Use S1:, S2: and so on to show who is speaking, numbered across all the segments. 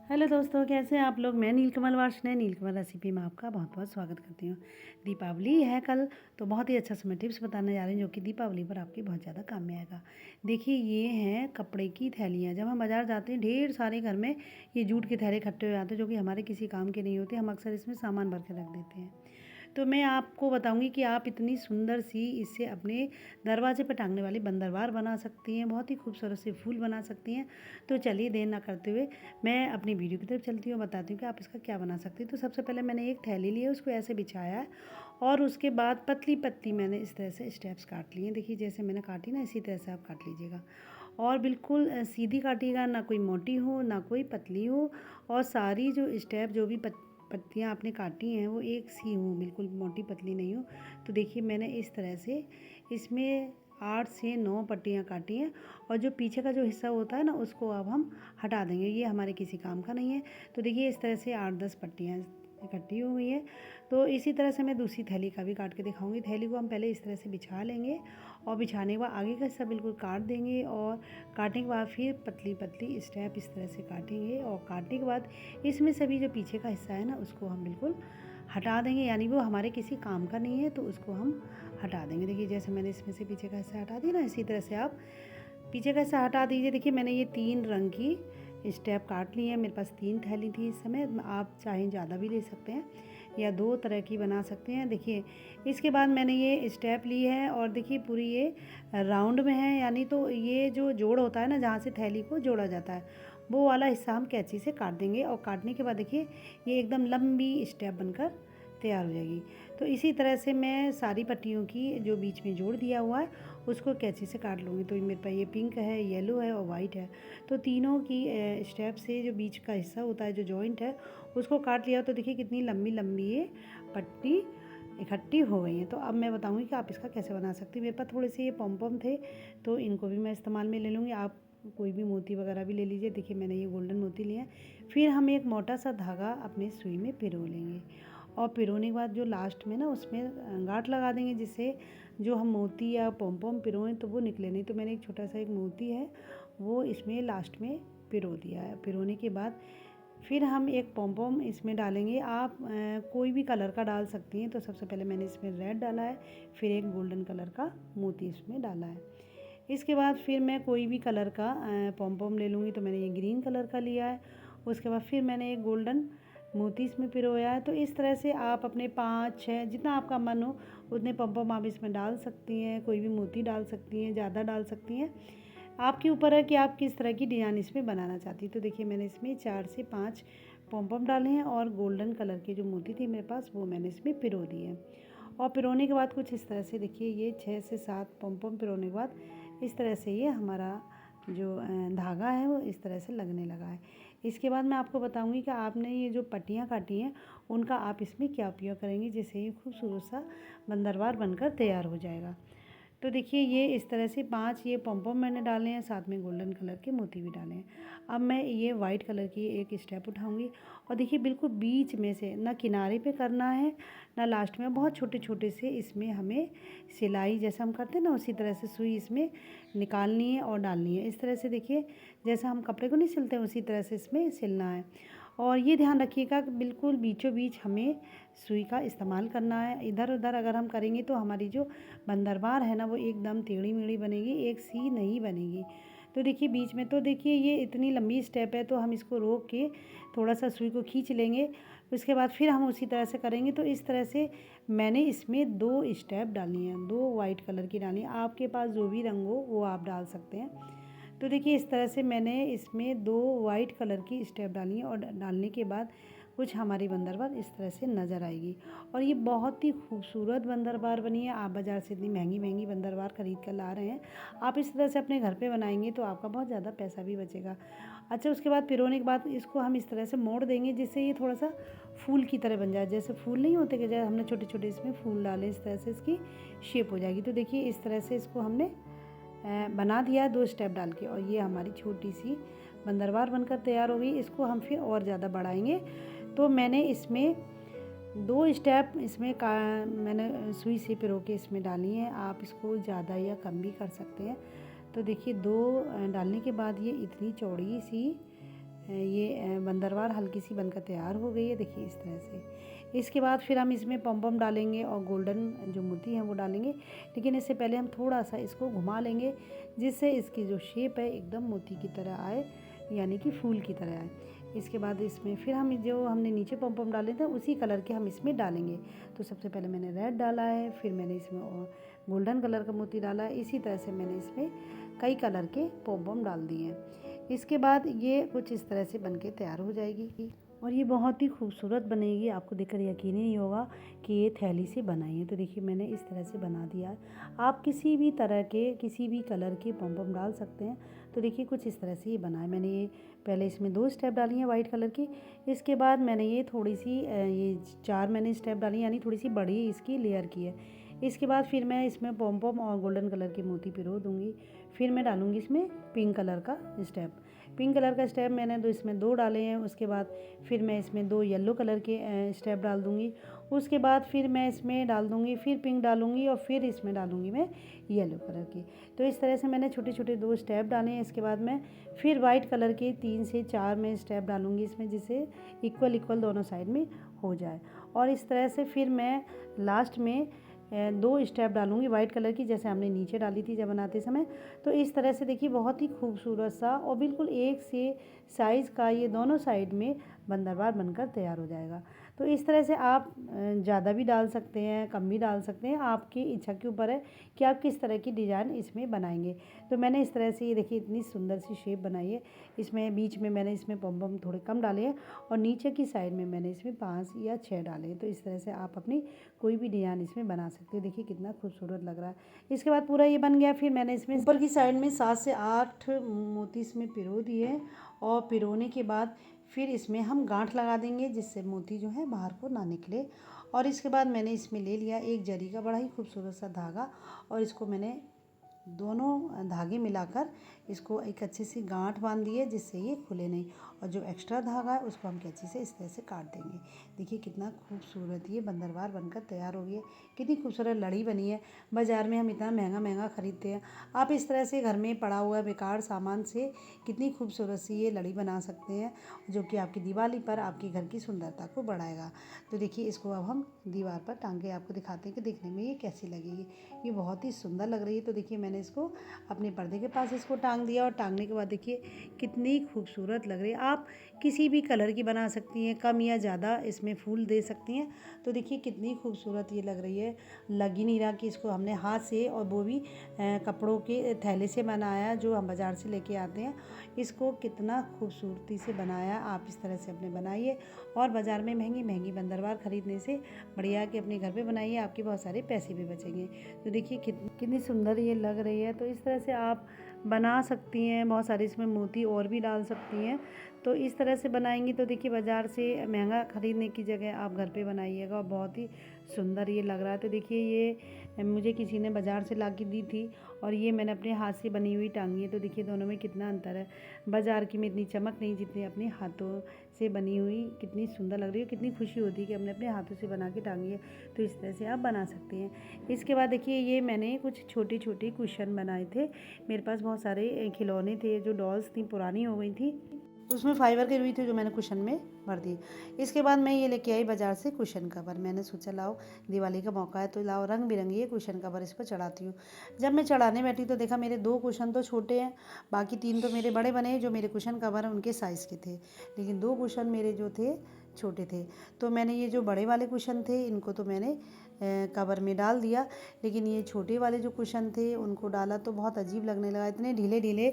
S1: Hello दोस्तों, कैसे हैं आप लोग। मैं नीलकमल वार्ष्णेय नीलकमल रेसिपी में आपका बहुत बहुत स्वागत करती हूँ। दीपावली है कल, तो बहुत ही अच्छा सा मैं टिप्स बताने जा रही हूँ जो कि दीपावली पर आपकी बहुत ज़्यादा काम में आएगा। देखिए, ये हैं कपड़े की थैलियाँ। जब हम बाज़ार जाते हैं ढेर सारे घर में ये जूट के थैले इकट्ठे हो जाते हैं जो कि हमारे किसी काम के नहीं होते। हम अक्सर इसमें सामान भर के रख देते हैं। तो मैं आपको बताऊंगी कि आप इतनी सुंदर सी इससे अपने दरवाजे पर टांगने वाली बंदरवार बना सकती हैं। बहुत ही खूबसूरत से फूल बना सकती हैं। तो चलिए देर ना करते हुए मैं अपनी वीडियो की तरफ चलती हूँ, बताती हूँ कि आप इसका क्या बना सकती हैं। तो सबसे पहले मैंने एक थैली ली है, उसको ऐसे बिछाया है और उसके बाद पतली पतली मैंने इस तरह से स्टेप्स काट लिए। देखिए, जैसे मैंने काटी ना, इसी तरह से आप काट लीजिएगा और बिल्कुल सीधी काटिएगा, ना कोई मोटी हो ना कोई पतली हो। और सारी जो स्टेप जो भी पत्तियाँ आपने काटी हैं वो एक सी हों, बिल्कुल मोटी पतली नहीं हो। तो देखिए, मैंने इस तरह से इसमें 8 से 9 पट्टियाँ काटी हैं और जो पीछे का जो हिस्सा होता है ना, उसको अब हम हटा देंगे। ये हमारे किसी काम का नहीं है। तो देखिए, इस तरह से 8-10 पट्टियाँ इकट्ठी हो गई हैं। तो इसी तरह से मैं दूसरी थैली का भी काट के दिखाऊंगी। थैली को हम पहले इस तरह से बिछा लेंगे और बिछाने के बाद आगे का हिस्सा बिल्कुल काट देंगे और काटने के बाद फिर पतली पतली स्टेप इस तरह से काटेंगे और काटने के बाद इसमें सभी जो पीछे का हिस्सा है ना, उसको हम बिल्कुल हटा देंगे। यानी वो हमारे किसी काम का नहीं है, तो उसको हम हटा देंगे। देखिए, जैसे मैंने इसमें से पीछे का हिस्सा हटा दिया ना, इसी तरह से आप पीछे का हिस्सा हटा दीजिए। देखिए, मैंने ये 3 रंग की स्टेप काट ली है। मेरे पास 3 थैली थी इस समय। आप चाहें ज़्यादा भी ले सकते हैं या 2 तरह की बना सकते हैं। देखिए, इसके बाद मैंने ये स्टेप ली है और देखिए पूरी ये राउंड में है। यानी तो ये जो जोड़ होता है ना, जहाँ से थैली को जोड़ा जाता है, वो वाला हिस्सा हम कैंची से काट देंगे और काटने के बाद देखिए ये एकदम लंबी स्टेप बनकर तैयार हो जाएगी। तो इसी तरह से मैं सारी पट्टियों की जो बीच में जोड़ दिया हुआ है उसको कैंची से काट लूँगी। तो मेरे पास ये पिंक है, येलो है और वाइट है। तो तीनों की स्टेप से जो बीच का हिस्सा होता है, जो जॉइंट है, उसको काट लिया। तो देखिए कितनी लंबी लंबी ये पट्टी इकट्ठी हो गई हैं। तो अब मैं बताऊँगी कि आप इसका कैसे बना सकती हैं। मेरे पास थोड़े से ये पॉम पॉम थे, तो इनको भी मैं इस्तेमाल में ले लूँगी। आप कोई भी मोती वगैरह भी ले लीजिए। देखिए, मैंने ये गोल्डन मोती लिए हैं। फिर हम एक मोटा सा धागा अपने सुई में पिरो लेंगे और पिरोने के बाद जो लास्ट में ना, उसमें गांठ लगा देंगे, जिससे जो हम मोती या पॉम पॉम पिरोएं तो वो निकले नहीं। तो मैंने एक छोटा सा एक मोती है वो इसमें लास्ट में पिरो दिया है। पिरोने के बाद फिर हम एक पॉम पॉम इसमें डालेंगे। आप कोई भी कलर का डाल सकती हैं। तो सबसे पहले मैंने इसमें रेड डाला है, फिर एक गोल्डन कलर का मोती इसमें डाला है। इसके बाद फिर मैं कोई भी कलर का पॉम पॉम ले लूँगी। तो मैंने ये ग्रीन कलर का लिया है। उसके बाद फिर मैंने एक गोल्डन मोती इसमें पिरोया है। तो इस तरह से आप अपने 5-6 जितना आपका मन हो उतने पॉम पॉम आप इसमें डाल सकती हैं। कोई भी मोती डाल सकती हैं, ज़्यादा डाल सकती हैं। आपके ऊपर है कि आप किस तरह की डिज़ाइन इसमें बनाना चाहती हैं। तो देखिए, मैंने इसमें 4 से 5 पॉम पॉम डाले हैं और गोल्डन कलर के जो मोती थे मेरे पास, वो मैंने इसमें पिरो दिए हैं। और पिरोने के बाद कुछ इस तरह से देखिए, ये 6 से 7 पॉम पॉम पिरोने के बाद इस तरह से ये हमारा जो धागा है वो इस तरह से लगने लगा है। इसके बाद मैं आपको बताऊंगी कि आपने ये जो पट्टियाँ काटी हैं उनका आप इसमें क्या उपयोग करेंगे, जिससे ये खूबसूरत सा बंदरवार बनकर तैयार हो जाएगा। तो देखिए, ये इस तरह से 5 ये पॉम पॉम मैंने डाले हैं, साथ में गोल्डन कलर के मोती भी डाले हैं। अब मैं ये वाइट कलर की एक स्टेप उठाऊंगी और देखिए बिल्कुल बीच में से, ना किनारे पे करना है ना लास्ट में, बहुत छोटे छोटे से इसमें हमें सिलाई जैसा हम करते हैं ना, उसी तरह से सुई इसमें निकालनी है और डालनी है। इस तरह से देखिए, जैसा हम कपड़े को नहीं सिलते उसी तरह से इसमें सिलना है। और ये ध्यान रखिएगा कि बिल्कुल बीचों बीच हमें सुई का इस्तेमाल करना है। इधर उधर अगर हम करेंगे तो हमारी जो बंदरबार है ना, वो एकदम टेढ़ी मेढ़ी बनेगी, एक सी नहीं बनेगी। तो देखिए बीच में, तो देखिए ये इतनी लंबी स्टेप है तो हम इसको रोक के थोड़ा सा सुई को खींच लेंगे। उसके बाद फिर हम उसी तरह से करेंगे। तो इस तरह से मैंने इसमें 2 स्टेप डाली हैं, 2 वाइट कलर की डाली हैं। आपके पास जो भी रंग हो वो आप डाल सकते हैं। तो देखिए, इस तरह से मैंने इसमें 2 वाइट कलर की स्टेप डाली हैं और डालने के बाद कुछ हमारी बंदरबार इस तरह से नज़र आएगी। और ये बहुत ही खूबसूरत बंदरबार बनी है। आप बाज़ार से इतनी महंगी महंगी बंदरबार ख़रीद कर ला रहे हैं, आप इस तरह से अपने घर पे बनाएंगे तो आपका बहुत ज़्यादा पैसा भी बचेगा। अच्छा, उसके बाद पिरोने के बाद इसको हम इस तरह से मोड़ देंगे, जिससे ये थोड़ा सा फूल की तरह बन जाए। जैसे फूल नहीं होते कि जैसे हमने छोटे छोटे इसमें फूल डाले, इस तरह से इसकी शेप हो जाएगी। तो देखिए, इस तरह से इसको हमने बना दिया 2 स्टेप डाल के और ये हमारी छोटी सी बंदरबार बनकर तैयार हो गई। इसको हम फिर और ज़्यादा बढ़ाएंगे। तो मैंने इसमें 2 स्टेप इसमें का मैंने सुई से पिरो के इसमें डाली हैं। आप इसको ज़्यादा या कम भी कर सकते हैं। तो देखिए, 2 डालने के बाद ये इतनी चौड़ी सी ये बंदरवार हल्की सी बनकर तैयार हो गई है, देखिए इस तरह से। इसके बाद फिर हम इसमें पम पम डालेंगे और गोल्डन जो मोती हैं वो डालेंगे, लेकिन इससे पहले हम थोड़ा सा इसको घुमा लेंगे जिससे इसकी जो शेप है एकदम मोती की तरह आए, यानी कि फूल की तरह आए। इसके बाद इसमें फिर हम जो हमने नीचे पम पम डाले थे उसी कलर के हम इसमें डालेंगे। तो सबसे पहले मैंने रेड डाला है, फिर मैंने इसमें और गोल्डन कलर का मोती डाला है, इसी तरह से मैंने इसमें कई कलर के पम पम डाल दिए हैं। इसके बाद ये कुछ इस तरह से बनके तैयार हो जाएगी और ये बहुत ही खूबसूरत बनेगी। आपको देखकर यकीन ही नहीं होगा कि ये थैली से बनाई है। तो देखिए मैंने इस तरह से बना दिया है। आप किसी भी तरह के किसी भी कलर के पम पम डाल सकते हैं। तो देखिए कुछ इस तरह से ये बना है। मैंने ये पहले इसमें 2 स्टेप डाली हैं वाइट कलर की। इसके बाद मैंने ये थोड़ी सी ये 4 मैंने स्टेप डाली, यानी थोड़ी सी बड़ी इसकी लेयर की है। इसके बाद फिर मैं इसमें पम पम और गोल्डन कलर के मोती पिरो दूँगी। फिर मैं डालूँगी इसमें पिंक कलर का स्टेप। पिंक कलर का स्टेप मैंने इसमें 2 डाले हैं। उसके बाद फिर मैं इसमें 2 येलो कलर के स्टेप डाल दूँगी। उसके बाद फिर मैं इसमें डाल दूँगी, फिर पिंक डालूँगी और फिर इसमें डालूँगी मैं येलो कलर की। तो इस तरह से मैंने छोटे छोटे 2 स्टेप डाले हैं। इसके बाद मैं फिर वाइट कलर के 3 से 4 मैं स्टेप डालूँगी इसमें, जिससे इक्वल दोनों साइड में हो जाए। और इस तरह से फिर मैं लास्ट में 2 स्टेप डालूँगी वाइट कलर की, जैसे हमने नीचे डाली थी जब बनाते समय। तो इस तरह से देखिए बहुत ही खूबसूरत सा और बिल्कुल एक से साइज़ का ये दोनों साइड में बंदरवार बनकर तैयार हो जाएगा। तो इस तरह से आप ज़्यादा भी डाल सकते हैं, कम भी डाल सकते हैं, आपकी इच्छा के ऊपर है कि आप किस तरह की डिज़ाइन इसमें बनाएंगे। तो मैंने इस तरह से ये देखिए इतनी सुंदर सी शेप बनाई है। इसमें बीच में मैंने इसमें पम पम थोड़े कम डाले हैं और नीचे की साइड में मैंने इसमें 5 या 6 डाले हैं। तो इस तरह से आप अपनी कोई भी डिज़ाइन इसमें बना सकते हो। देखिए कितना खूबसूरत लग रहा है। इसके बाद पूरा ये बन गया। फिर मैंने इसमें ऊपर की साइड में 7 से 8 मोती इसमें पिरो दिए और पिरोने के बाद फिर इसमें हम गांठ लगा देंगे, जिससे मोती जो है बाहर को ना निकले। और इसके बाद मैंने इसमें ले लिया एक जरी का बड़ा ही खूबसूरत सा धागा और इसको मैंने दोनों धागे मिलाकर इसको एक अच्छी सी गांठ बांध दी है, जिससे ये खुले नहीं। और जो एक्स्ट्रा धागा है उसको हम कैंची से इस तरह से काट देंगे। देखिए कितना खूबसूरत ये बंदरवार बनकर तैयार हो गई है। कितनी खूबसूरत लड़ी बनी है। बाज़ार में हम इतना महंगा महंगा ख़रीदते हैं, आप इस तरह से घर में पड़ा हुआ बेकार सामान से कितनी खूबसूरत सी ये लड़ी बना सकते हैं, जो कि आपकी दिवाली पर आपके घर की सुंदरता को बढ़ाएगा। तो देखिए इसको अब हम दीवार पर टांग के आपको दिखाते हैं कि देखने में ये कैसी लगेगी। ये बहुत ही सुंदर लग रही है। तो देखिए मैंने इसको अपने पर्दे के पास इसको टांग दिया और टांगने के बाद देखिए कितनी खूबसूरत लग रही है। आप किसी भी कलर की बना सकती हैं, कम या ज़्यादा इसमें फूल दे सकती हैं। तो देखिए कितनी खूबसूरत ये लग रही है। लग ही नहीं रहा कि इसको हमने हाथ से, और वो भी कपड़ों के थैले से बनाया जो हम बाज़ार से लेके आते हैं। इसको कितना खूबसूरती से बनाया। आप इस तरह से अपने बनाइए और बाज़ार में महंगी महंगी बंदरवार ख़रीदने से बढ़िया कि अपने घर पे बनाइए, आपके बहुत सारे पैसे भी बचेंगे। तो देखिए कितनी सुंदर ये लग रही है। तो इस तरह से आप बना सकती हैं। बहुत सारे इसमें मोती और भी डाल सकती हैं। तो इस तरह से बनाएंगी तो देखिए बाज़ार से महंगा ख़रीदने की जगह आप घर पे बनाइएगा और बहुत ही सुंदर ये लग रहा है। तो देखिए ये मुझे किसी ने बाज़ार से ला के दी थी और ये मैंने अपने हाथ से बनी हुई टांगी है। तो देखिए दोनों में कितना अंतर है। बाज़ार की में इतनी चमक नहीं जितनी अपने हाथों से बनी हुई कितनी सुंदर लग रही है। कितनी खुशी होती है कि हमने अपने हाथों से बना के टांगी है। तो इस तरह से आप बना सकते हैं। इसके बाद देखिए ये मैंने कुछ छोटे छोटे कुशन बनाए थे। मेरे पास बहुत सारे खिलौने थे, जो डॉल्स थी पुरानी हो गई थी, उसमें फाइबर के रुई थे जो मैंने कुशन में भर दी। इसके बाद मैं ये लेके आई बाज़ार से कुशन कवर। मैंने सोचा लाओ दिवाली का मौका है तो लाओ रंग बिरंगी ये कुशन कवर इस पर चढ़ाती हूँ। जब मैं चढ़ाने बैठी तो देखा मेरे 2 कुशन तो छोटे हैं, बाकी 3 तो मेरे बड़े बने। जो मेरे कुशन कवर हैं उनके साइज़ के थे, लेकिन 2 कुशन मेरे जो थे छोटे थे। तो मैंने ये जो बड़े वाले कुशन थे इनको तो मैंने कवर में डाल दिया, लेकिन ये छोटे वाले जो कुशन थे उनको डाला तो बहुत अजीब लगने लगा। इतने ढीले ढीले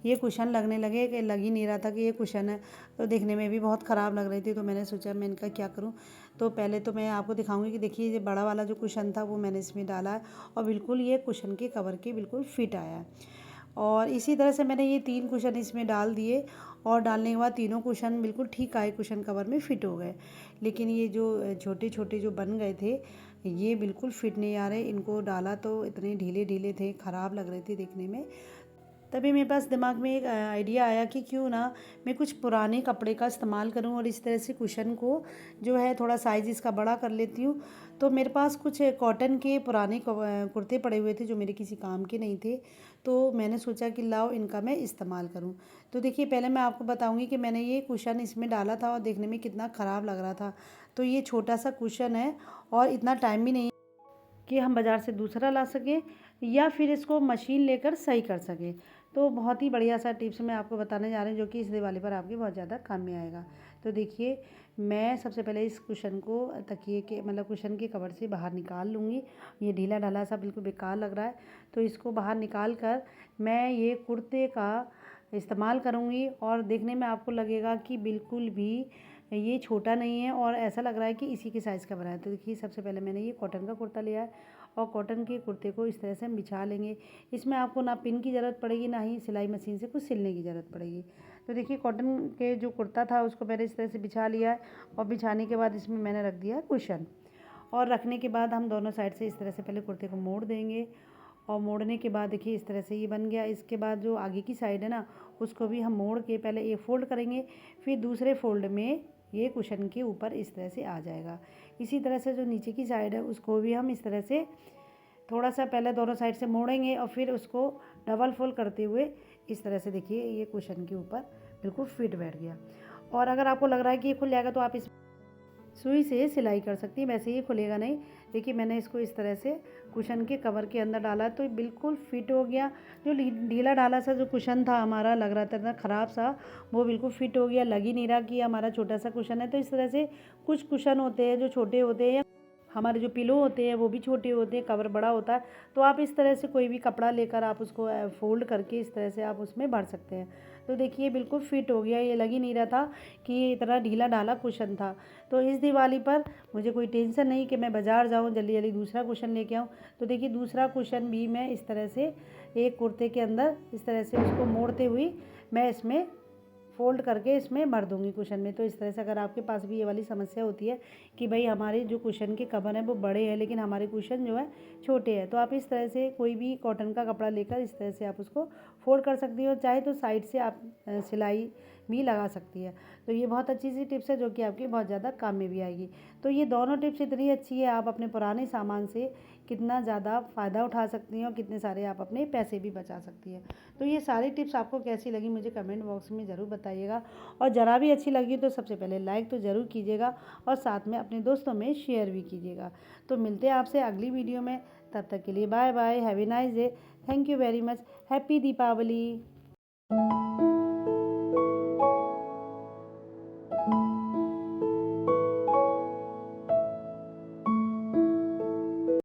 S1: ये कुशन लगने लगे कि लग ही नहीं रहा था कि ये कुशन है। तो देखने में भी बहुत ख़राब लग रही थी। तो मैंने सोचा मैं इनका क्या करूं। तो पहले तो मैं आपको दिखाऊंगी कि देखिए ये बड़ा वाला जो कुशन था वो मैंने इसमें डाला है और बिल्कुल ये कुशन के कवर के बिल्कुल फिट आया है। और इसी तरह से मैंने ये 3 कुशन इसमें डाल दिए और डालने के बाद तीनों कुशन बिल्कुल ठीक आए, कुशन कवर में फ़िट हो गए। लेकिन ये जो छोटे छोटे जो बन गए थे ये बिल्कुल फिट नहीं आ रहे। इनको डाला तो इतने ढीले ढीले थे, ख़राब लग रहे थे देखने में। तभी मेरे पास दिमाग में एक आइडिया आया कि क्यों ना मैं कुछ पुराने कपड़े का इस्तेमाल करूं और इस तरह से कुशन को जो है थोड़ा साइज़ इसका बड़ा कर लेती हूँ। तो मेरे पास कुछ कॉटन के पुराने कुर्ते पड़े हुए थे जो मेरे किसी काम के नहीं थे। तो मैंने सोचा कि लाओ इनका मैं इस्तेमाल करूँ। तो देखिए, पहले मैं आपको बताऊँगी कि मैंने ये कुशन इसमें डाला था और देखने में कितना ख़राब लग रहा था। तो ये छोटा सा कुशन है और इतना टाइम भी नहीं कि हम बाज़ार से दूसरा ला सकें या फिर इसको मशीन लेकर सही कर सकें। तो बहुत ही बढ़िया सा टिप्स मैं आपको बताने जा रही हूँ जो कि इस दिवाली पर आपके बहुत ज़्यादा काम में आएगा। तो देखिए, मैं सबसे पहले इस कुशन को तकिए के मतलब कुशन के कवर से बाहर निकाल लूँगी। ये ढीला ढाला सा बिल्कुल बेकार लग रहा है, तो इसको बाहर निकाल कर मैं ये कुर्ते का इस्तेमाल करूँगी और देखने में आपको लगेगा कि बिल्कुल भी ये छोटा नहीं है और ऐसा लग रहा है कि इसी के साइज़ का बना है। तो देखिए, सबसे पहले मैंने ये कॉटन का कुर्ता लिया है और कॉटन के कुर्ते को इस तरह से हम बिछा लेंगे। इसमें आपको ना पिन की ज़रूरत पड़ेगी, ना ही सिलाई मशीन से कुछ सिलने की ज़रूरत पड़ेगी। तो देखिए, कॉटन के जो कुर्ता था उसको मैंने इस तरह से बिछा लिया है और बिछाने के बाद इसमें मैंने रख दिया है कुशन। और रखने के बाद हम दोनों साइड से इस तरह से पहले कुर्ते को मोड़ देंगे और मोड़ने के बाद देखिए इस तरह से ये बन गया। इसके बाद जो आगे की साइड है ना, उसको भी हम मोड़ के पहले एक फ़ोल्ड करेंगे, फिर दूसरे फ़ोल्ड में ये कुशन के ऊपर इस तरह से आ जाएगा। इसी तरह से जो नीचे की साइड है उसको भी हम इस तरह से थोड़ा सा पहले दोनों साइड से मोड़ेंगे और फिर उसको डबल फोल्ड करते हुए इस तरह से देखिए ये कुशन के ऊपर बिल्कुल फिट बैठ गया। और अगर आपको लग रहा है कि ये खुल जाएगा तो आप इस सुई से सिलाई कर सकती हैं, वैसे ही खुलेगा नहीं। देखिए, मैंने इसको इस तरह से कुशन के कवर के अंदर डाला तो बिल्कुल फिट हो गया। जो ढीला ढाला सा जो कुशन था हमारा लग रहा था ना ख़राब सा, वो बिल्कुल फिट हो गया। लग ही नहीं रहा कि हमारा छोटा सा कुशन है। तो इस तरह से कुछ कुशन होते हैं जो छोटे होते हैं, हमारे जो पिलो होते हैं वो भी छोटे होते हैं, कवर बड़ा होता है। तो आप इस तरह से कोई भी कपड़ा लेकर आप उसको फ़ोल्ड करके इस तरह से आप उसमें भर सकते हैं। तो देखिए बिल्कुल फिट हो गया, ये लग ही नहीं रहा था कि ये इतना ढीला ढाला कुशन था। तो इस दिवाली पर मुझे कोई टेंशन नहीं कि मैं बाज़ार जाऊँ जल्दी जल्दी दूसरा कुशन लेके आऊँ। तो देखिए, दूसरा कुशन भी मैं इस तरह से एक कुर्ते के अंदर इस तरह से उसको मोड़ते हुए मैं इसमें फ़ोल्ड करके इसमें भर दूँगी कुशन में। तो इस तरह से अगर आपके पास भी ये वाली समस्या होती है कि भाई हमारे जो कुशन के कवर हैं वो बड़े हैं लेकिन हमारे कुशन जो है छोटे हैं, तो आप इस तरह से कोई भी कॉटन का कपड़ा लेकर इस तरह से आप उसको फ़ोल्ड कर सकती हो। चाहे तो साइड से आप सिलाई भी लगा सकती है। तो ये बहुत अच्छी सी टिप्स है जो कि आपकी बहुत ज़्यादा काम में भी आएगी। तो ये दोनों टिप्स इतनी अच्छी है, आप अपने पुराने सामान से कितना ज़्यादा फ़ायदा उठा सकती हैं और कितने सारे आप अपने पैसे भी बचा सकती हैं। तो ये सारी टिप्स आपको कैसी लगी मुझे कमेंट बॉक्स में ज़रूर बताइएगा और ज़रा भी अच्छी लगी तो सबसे पहले लाइक तो ज़रूर कीजिएगा और साथ में अपने दोस्तों में शेयर भी कीजिएगा। तो मिलते हैं आपसे अगली वीडियो में, तब तक के लिए bye bye, have a nice day, thank you very much, happy Deepawali.